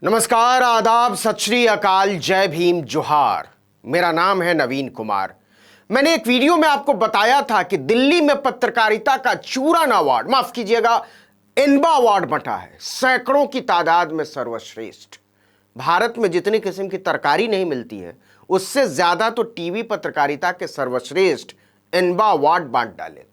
नमस्कार, आदाब, सत श्री अकाल, जय भीम, जोहार। मेरा नाम है नवीन कुमार। मैंने एक वीडियो में आपको बताया था कि दिल्ली में पत्रकारिता का चूरन अवार्ड, माफ कीजिएगा, इनबा अवार्ड बंटा है, सैकड़ों की तादाद में सर्वश्रेष्ठ। भारत में जितनी किस्म की तरकारी नहीं मिलती है, उससे ज्यादा तो टीवी पत्रकारिता के सर्वश्रेष्ठ इनबा अवार्ड बांट डाले।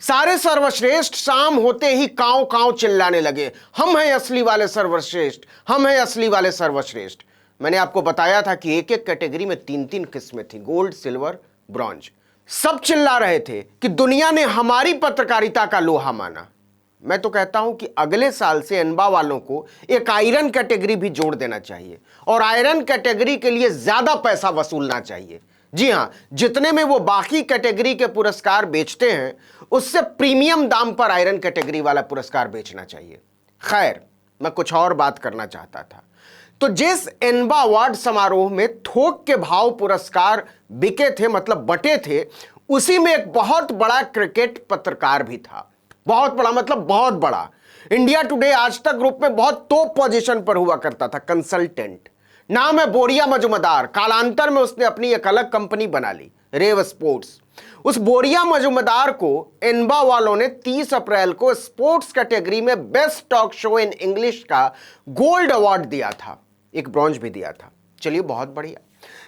सारे सर्वश्रेष्ठ शाम होते ही कांव कांव चिल्लाने लगे, हम हैं असली वाले सर्वश्रेष्ठ, हम हैं असली वाले सर्वश्रेष्ठ। मैंने आपको बताया था कि एक एक कैटेगरी में तीन तीन किस्में थी, गोल्ड, सिल्वर, ब्रॉन्ज। सब चिल्ला रहे थे कि दुनिया ने हमारी पत्रकारिता का लोहा माना। मैं तो कहता हूं कि अगले साल से इनबा वालों को एक आयरन कैटेगरी भी जोड़ देना चाहिए और आयरन कैटेगरी के लिए ज्यादा पैसा वसूलना चाहिए। जी हां, जितने में वो बाकी कैटेगरी के पुरस्कार बेचते हैं, उससे प्रीमियम दाम पर आयरन कैटेगरी वाला पुरस्कार बेचना चाहिए। खैर, मैं कुछ और बात करना चाहता था। तो जिस इनबा अवार्ड समारोह में थोक के भाव पुरस्कार बिके थे, मतलब बटे थे, उसी में एक बहुत बड़ा क्रिकेट पत्रकार भी था। बहुत बड़ा मतलब बहुत बड़ा। इंडिया टुडे, आज तक ग्रुप में बहुत टॉप पोजीशन पर हुआ करता था, कंसल्टेंट। नाम है बोरिया मजुमदार। कालांतर में उसने अपनी एक अलग कंपनी बना ली, रेव स्पोर्ट्स। उस बोरिया मजुमदार को इनबा वालों ने 30 अप्रैल को स्पोर्ट्स कैटेगरी में best talk show in English का गोल्ड अवार्ड दिया था, एक ब्रॉन्ज भी दिया था। चलिए, बहुत बढ़िया।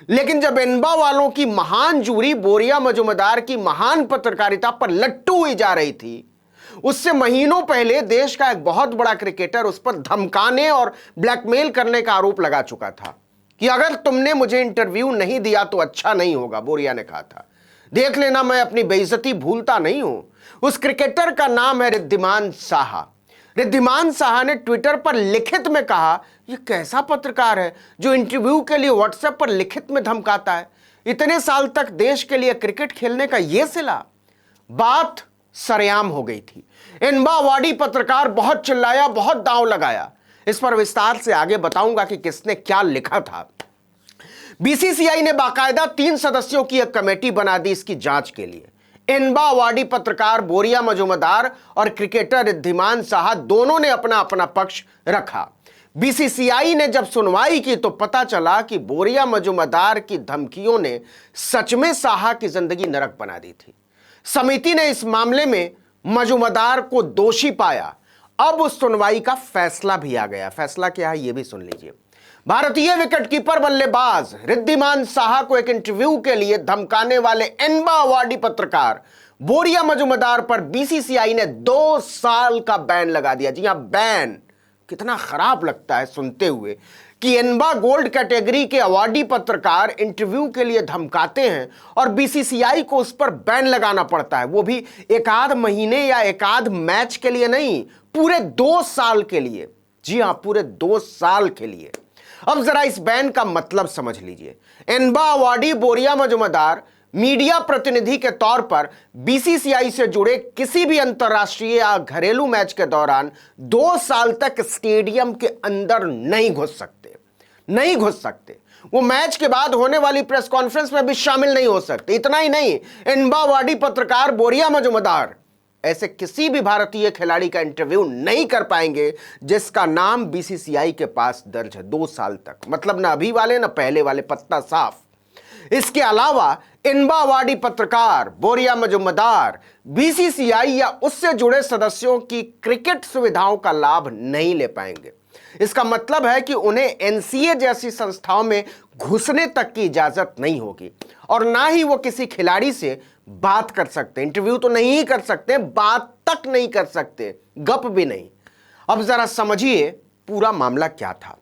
लेकिन जब इनबा वालों की महान जूरी बोरिया मजुमदार की महान पत्रकारिता पर लट्टू हुई जा रही थी, उससे महीनों पहले देश का एक बहुत बड़ा क्रिकेटर उस पर धमकाने और ब्लैकमेल करने का आरोप लगा चुका था कि अगर तुमने मुझे इंटरव्यू नहीं दिया तो अच्छा नहीं होगा। बोरिया ने कहा था, देख लेना, मैं अपनी बेइज्जती भूलता नहीं हूं। उस क्रिकेटर का नाम है रिद्धिमान साहा। रिद्धिमान साहा ने ट्विटर पर लिखित में कहा, यह कैसा पत्रकार है जो इंटरव्यू के लिए व्हाट्सएप पर लिखित में धमकाता है? इतने साल तक देश के लिए क्रिकेट खेलने का यह सिला। बात सरेआम हो गई थी। इनबा अवार्डी पत्रकार बहुत चिल्लाया, बहुत दांव लगाया। इस पर विस्तार से आगे बताऊंगा कि किसने क्या लिखा था। बीसीसीआई ने बाकायदा 3 सदस्यों की एक कमेटी बना दी इसकी जांच के लिए। इनबा अवार्डी पत्रकार बोरिया मजुमदार और क्रिकेटर रिद्धिमान साहा दोनों ने अपना अपना पक्ष रखा। बीसीसीआई ने जब सुनवाई की तो पता चला कि बोरिया मजुमदार की धमकियों ने सच में साहा की जिंदगी नरक बना दी थी। समिति ने इस मामले में मजुमदार को दोषी पाया। अब उस सुनवाई का फैसला भी आ गया। फैसला क्या है, यह भी सुन लीजिए। भारतीय विकेटकीपर बल्लेबाज रिद्धिमान साहा को एक इंटरव्यू के लिए धमकाने वाले इनबा अवार्डी पत्रकार बोरिया मजुमदार पर बीसीसीआई ने 2 साल का बैन लगा दिया। जी हां, बैन। कितना खराब लगता है सुनते हुए कि इनबा गोल्ड कैटेगरी के अवार्डी पत्रकार इंटरव्यू के लिए धमकाते हैं और बीसीसीआई को उस पर बैन लगाना पड़ता है, वो भी एक आध महीने या एक आध मैच के लिए नहीं, पूरे 2 साल के लिए। जी हां, पूरे 2 साल के लिए। अब जरा इस बैन का मतलब समझ लीजिए। इनबा अवार्डी बोरिया मजुमदार मीडिया प्रतिनिधि के तौर पर बीसीसीआई से जुड़े किसी भी अंतर्राष्ट्रीय या घरेलू मैच के दौरान 2 साल तक स्टेडियम के अंदर नहीं घुस सकते। वो मैच के बाद होने वाली प्रेस कॉन्फ्रेंस में भी शामिल नहीं हो सकते। इतना ही नहीं, इनबा अवार्डी पत्रकार बोरिया मजुमदार ऐसे किसी भी भारतीय खिलाड़ी का इंटरव्यू नहीं कर पाएंगे जिसका नाम बीसीसीआई के पास दर्ज है 2 साल तक। मतलब ना अभी वाले ना पहले वाले, पत्ता साफ। इसके अलावा इनबा अवार्डी पत्रकार बोरिया मजुमदार बीसीसीआई या उससे जुड़े सदस्यों की क्रिकेट सुविधाओं का लाभ नहीं ले पाएंगे। इसका मतलब है कि उन्हें एनसीए जैसी संस्थाओं में घुसने तक की इजाजत नहीं होगी और ना ही वो किसी खिलाड़ी से बात कर सकते। इंटरव्यू तो नहीं ही कर सकते, बात तक नहीं कर सकते, गप भी नहीं। अब जरा समझिए पूरा मामला क्या था।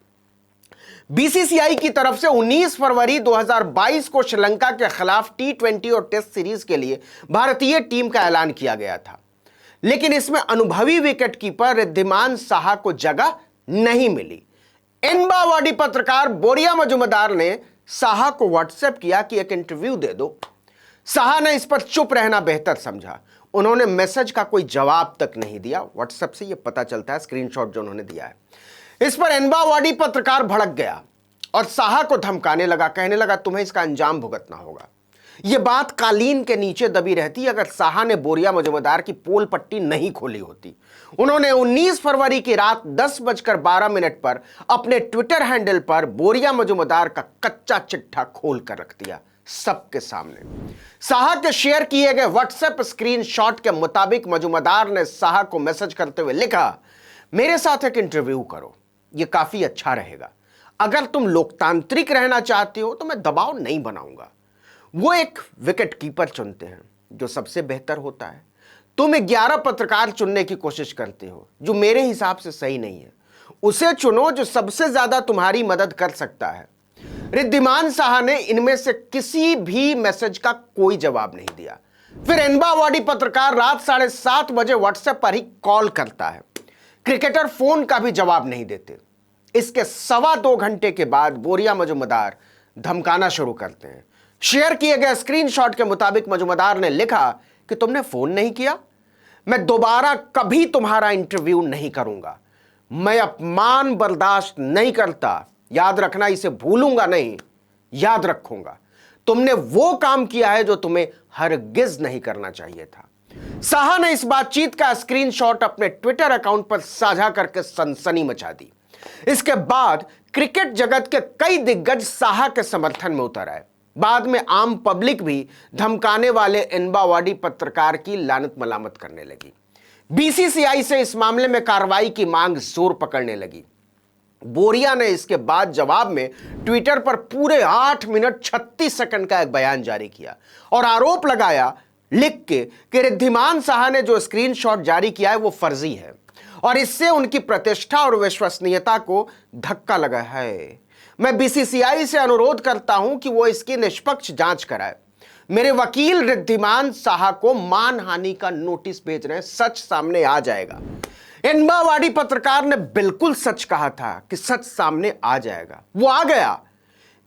बीसीसीआई की तरफ से 19 फरवरी 2022 को श्रीलंका के खिलाफ T20 और टेस्ट सीरीज के लिए भारतीय टीम का ऐलान किया गया था, लेकिन इसमें अनुभवी विकेटकीपर रिद्धिमान साहा को जगह नहीं मिली। इनबा अवार्डी पत्रकार बोरिया मजुमदार ने साहा को व्हाट्सएप किया कि एक इंटरव्यू दे दो। साहा ने इस पर चुप रहना बेहतर समझा। उन्होंने मैसेज का कोई जवाब तक नहीं दिया। व्हाट्सएप से यह पता चलता है, स्क्रीनशॉट जो उन्होंने दिया है। इस पर इनबा अवार्डी पत्रकार भड़क गया और साहा को धमकाने लगा, कहने लगा तुम्हें इसका अंजाम भुगतना होगा। यह बात कालीन के नीचे दबी रहती अगर साहा ने बोरिया मजूमदार की पोल पट्टी नहीं खोली होती। उन्होंने 19 फरवरी की रात 10:12 पर अपने ट्विटर हैंडल पर बोरिया मजूमदार का कच्चा चिट्ठा खोल कर रख दिया सबके सामने। साहा के शेयर किए गए व्हाट्सएप स्क्रीनशॉट के मुताबिक मजूमदार ने साहा को मैसेज करते हुए लिखा, मेरे साथ एक इंटरव्यू करो, यह काफी अच्छा रहेगा। अगर तुम लोकतांत्रिक रहना चाहते हो तो मैं दबाव नहीं बनाऊंगा। वो एक विकेट कीपर चुनते हैं जो सबसे बेहतर होता है। तुम 11 पत्रकार चुनने की कोशिश करते हो जो मेरे हिसाब से सही नहीं है। उसे चुनो जो सबसे ज्यादा तुम्हारी मदद कर सकता है। रिद्धिमान साहा ने इनमें से किसी भी मैसेज का कोई जवाब नहीं दिया। फिर एनबावाडी पत्रकार रात 7:30 बजे व्हाट्सएप पर ही कॉल करता है। क्रिकेटर फोन का भी जवाब नहीं देते। इसके 2.25 घंटे के बाद बोरिया मजूमदार धमकाना शुरू करते हैं। शेयर किए गए स्क्रीनशॉट के मुताबिक मजूमदार ने लिखा कि तुमने फोन नहीं किया, मैं दोबारा कभी तुम्हारा इंटरव्यू नहीं करूंगा। मैं अपमान बर्दाश्त नहीं करता। याद रखना, इसे भूलूंगा नहीं, याद रखूंगा। तुमने वो काम किया है जो तुम्हें हरगिज नहीं करना चाहिए था। साहा ने इस बातचीत का स्क्रीनशॉट अपने ट्विटर अकाउंट पर साझा करके सनसनी मचा दी। इसके बाद क्रिकेट जगत के कई दिग्गज साहा के समर्थन में उतर आए। बाद में आम पब्लिक भी धमकाने वाले एनबावाडी पत्रकार की लानत मलामत करने लगी। बीसीसीआई से इस मामले में कार्रवाई की मांग जोर पकड़ने लगी। बोरिया ने इसके बाद जवाब में ट्विटर पर पूरे 8 मिनट 36 सेकंड का एक बयान जारी किया और आरोप लगाया लिख के कि रिद्धिमान साहा ने जो स्क्रीनशॉट जारी किया है वो फर्जी है और इससे उनकी प्रतिष्ठा और विश्वसनीयता को धक्का लगा है। मैं बीसीसीआई से अनुरोध करता हूं कि वो इसकी निष्पक्ष जांच कराए। मेरे वकील रिद्धिमान साहा को मानहानि का नोटिस भेज रहे हैं, सच सामने आ जाएगा। एनबावाडी पत्रकार ने बिल्कुल सच कहा था कि सच सामने आ जाएगा। वो आ गया।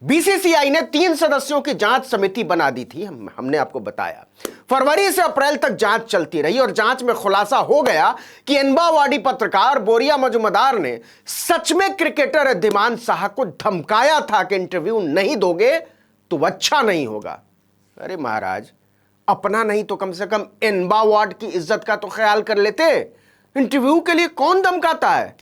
बीसीसीआई ने 3 सदस्यों की जांच समिति बना दी थी, हमने आपको बताया। फरवरी से अप्रैल तक जांच चलती रही और जांच में खुलासा हो गया कि एनबावाडी पत्रकार बोरिया मजूमदार ने सच में क्रिकेटर रिद्धिमान साहा को धमकाया था कि इंटरव्यू नहीं दोगे तो अच्छा नहीं होगा। अरे महाराज, अपना नहीं तो कम से कम एनबावाड की इज्जत का तो ख्याल कर लेते। इंटरव्यू के लिए कौन धमकाता है?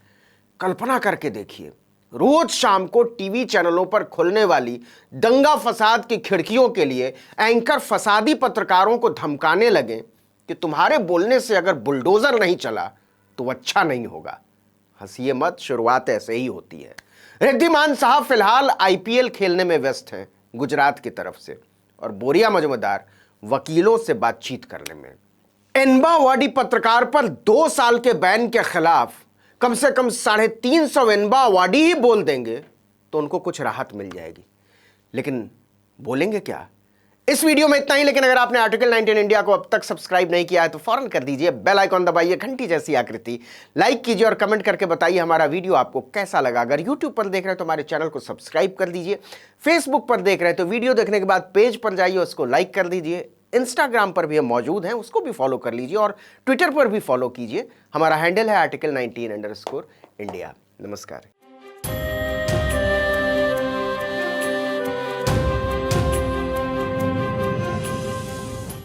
कल्पना करके देखिए, रोज शाम को टीवी चैनलों पर खुलने वाली दंगा फसाद की खिड़कियों के लिए एंकर फसादी पत्रकारों को धमकाने लगे कि तुम्हारे बोलने से अगर बुलडोजर नहीं चला तो अच्छा नहीं होगा। हंसिए मत, शुरुआत ऐसे ही होती है। रिद्धिमान साहब फिलहाल आईपीएल खेलने में व्यस्त हैं गुजरात की तरफ से, और बोरिया मजूमदार वकीलों से बातचीत करने में। एनबावाडी पत्रकार पर 2 साल के बैन के खिलाफ कम से कम 350 एनबावाडी ही बोल देंगे तो उनको कुछ राहत मिल जाएगी, लेकिन बोलेंगे क्या? इस वीडियो में इतना ही, लेकिन अगर आपने आर्टिकल 19 इंडिया को अब तक सब्सक्राइब नहीं किया है तो फौरन कर दीजिए, बेल आइकॉन दबाइए, घंटी जैसी आकृति, लाइक कीजिए और कमेंट करके बताइए हमारा वीडियो आपको कैसा लगा। अगर यूट्यूब पर देख रहे हैं तो हमारे चैनल को सब्सक्राइब कर दीजिए, फेसबुक पर देख रहे हैं तो वीडियो देखने के बाद पेज पर जाइए, उसको लाइक कर दीजिए, इंस्टाग्राम पर भी हम मौजूद हैं, उसको भी फॉलो कर लीजिए और ट्विटर पर भी फॉलो कीजिए। हमारा हैंडल है article19_India। नमस्कार।